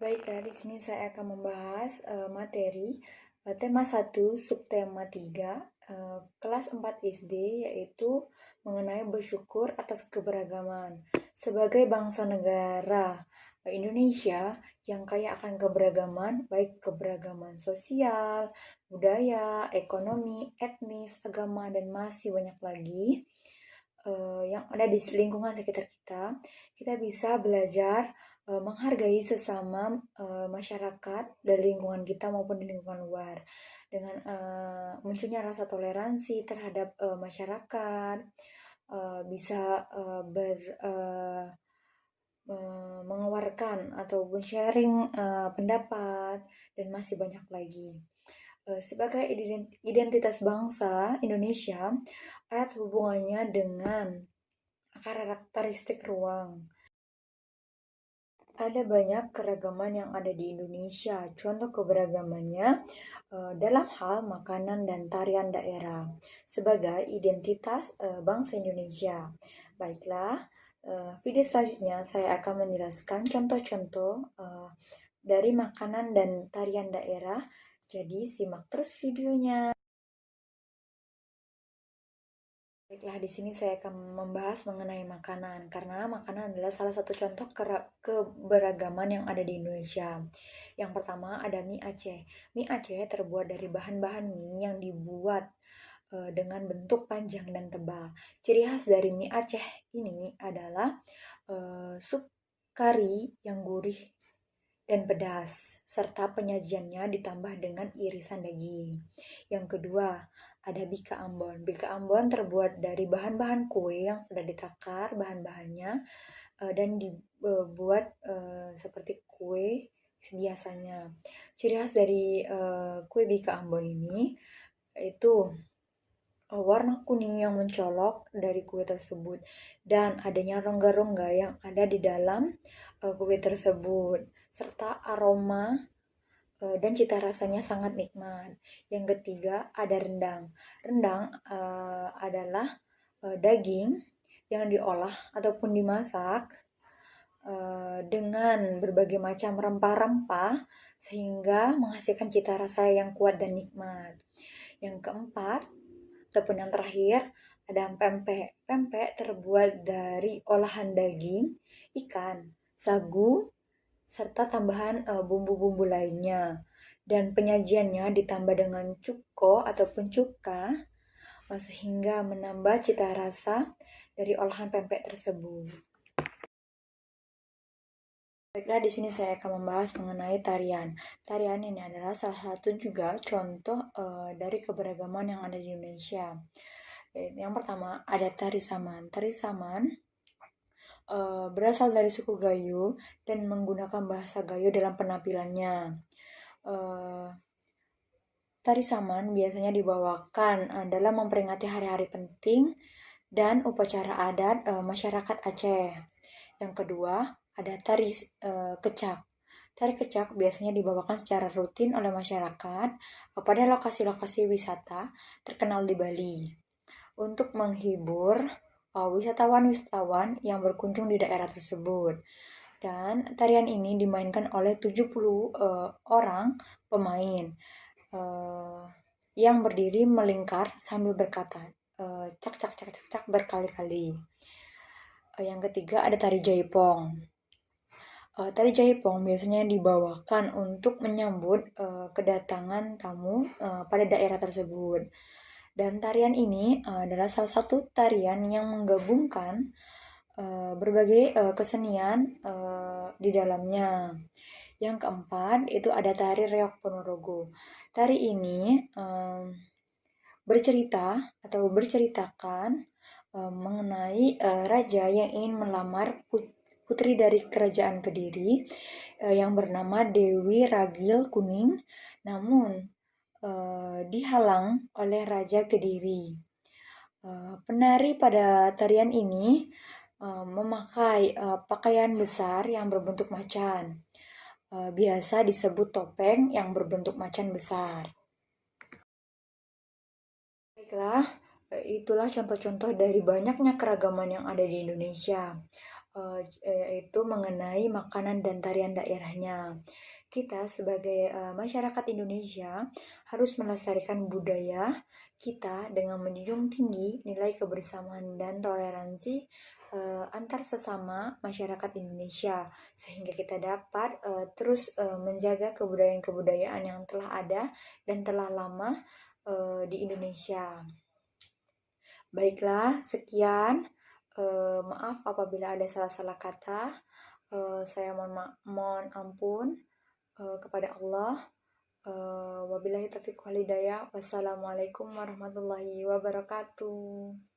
Baiklah, di sini saya akan membahas materi tema 1, subtema 3, kelas 4 SD, yaitu mengenai bersyukur atas keberagaman. Sebagai bangsa negara Indonesia yang kaya akan keberagaman, baik keberagaman sosial, budaya, ekonomi, etnis, agama, dan masih banyak lagi yang ada di lingkungan sekitar kita, kita bisa belajar menghargai sesama masyarakat dari lingkungan kita maupun di lingkungan luar dengan munculnya rasa toleransi terhadap masyarakat, bisa mengeluarkan ataupun sharing pendapat dan masih banyak lagi. Sebagai identitas bangsa Indonesia, erat hubungannya dengan karakteristik ruang. Ada banyak keragaman yang ada di Indonesia. Contoh keberagamannya dalam hal makanan dan tarian daerah sebagai identitas bangsa Indonesia. Baiklah, video selanjutnya saya akan menjelaskan contoh-contoh dari makanan dan tarian daerah. Jadi simak terus videonya. Baiklah, di sini saya akan membahas mengenai makanan, karena makanan adalah salah satu contoh keberagaman yang ada di Indonesia. Yang pertama ada mie Aceh. Mie Aceh terbuat dari bahan-bahan mie yang dibuat dengan bentuk panjang dan tebal. Ciri khas dari mie Aceh ini adalah sup kari yang gurih dan pedas, serta penyajiannya ditambah dengan irisan daging. Yang kedua, ada bika Ambon. Bika Ambon terbuat dari bahan-bahan kue yang sudah ditakar bahan-bahannya dan dibuat seperti kue biasanya. Ciri khas dari kue bika Ambon ini itu warna kuning yang mencolok dari kue tersebut dan adanya rongga-rongga yang ada di dalam kue tersebut serta aroma dan cita rasanya sangat nikmat. Yang ketiga ada rendang. Rendang adalah daging yang diolah ataupun dimasak dengan berbagai macam rempah-rempah sehingga menghasilkan cita rasa yang kuat dan nikmat. Yang keempat ataupun yang terakhir ada pempek. Pempek terbuat dari olahan daging, ikan, sagu, serta tambahan bumbu-bumbu lainnya. Dan penyajiannya ditambah dengan cuko ataupun cuka sehingga menambah cita rasa dari olahan pempek tersebut. Baiklah, di sini saya akan membahas mengenai tarian. Tarian ini adalah salah satu juga contoh dari keberagaman yang ada di Indonesia. Yang pertama ada tari saman. Tari saman berasal dari suku Gayo dan menggunakan bahasa Gayo dalam penampilannya. Tari saman biasanya dibawakan dalam memperingati hari-hari penting dan upacara adat masyarakat Aceh. Yang kedua, ada tari kecak. Tari kecak biasanya dibawakan secara rutin oleh masyarakat pada lokasi-lokasi wisata terkenal di Bali untuk menghibur wisatawan-wisatawan yang berkunjung di daerah tersebut. Dan tarian ini dimainkan oleh 70 orang pemain yang berdiri melingkar sambil berkata cak cak cak cak cak berkali-kali. Yang ketiga ada tari jaipong. Tari jaipong biasanya dibawakan untuk menyambut kedatangan tamu pada daerah tersebut. Dan tarian ini adalah salah satu tarian yang menggabungkan berbagai kesenian di dalamnya. Yang keempat itu ada tari reok Ponorogo. Tari ini berceritakan mengenai raja yang ingin melamar putri dari kerajaan Kediri yang bernama Dewi Ragil Kuning, namun dihalang oleh Raja Kediri. Penari pada tarian ini memakai pakaian besar yang berbentuk macan. Biasa disebut topeng yang berbentuk macan besar. Baiklah, itulah contoh-contoh dari banyaknya keragaman yang ada di Indonesia. yaitu mengenai makanan dan tarian daerahnya. Kita sebagai masyarakat Indonesia harus melestarikan budaya kita dengan menjunjung tinggi nilai kebersamaan dan toleransi antar sesama masyarakat Indonesia, sehingga kita dapat terus menjaga kebudayaan-kebudayaan yang telah ada dan telah lama di Indonesia. Baiklah, sekian. Maaf apabila ada salah-salah kata. Saya mohon ampun kepada Allah. Wabillahi taufiq wal hidayah. Wassalamualaikum warahmatullahi wabarakatuh.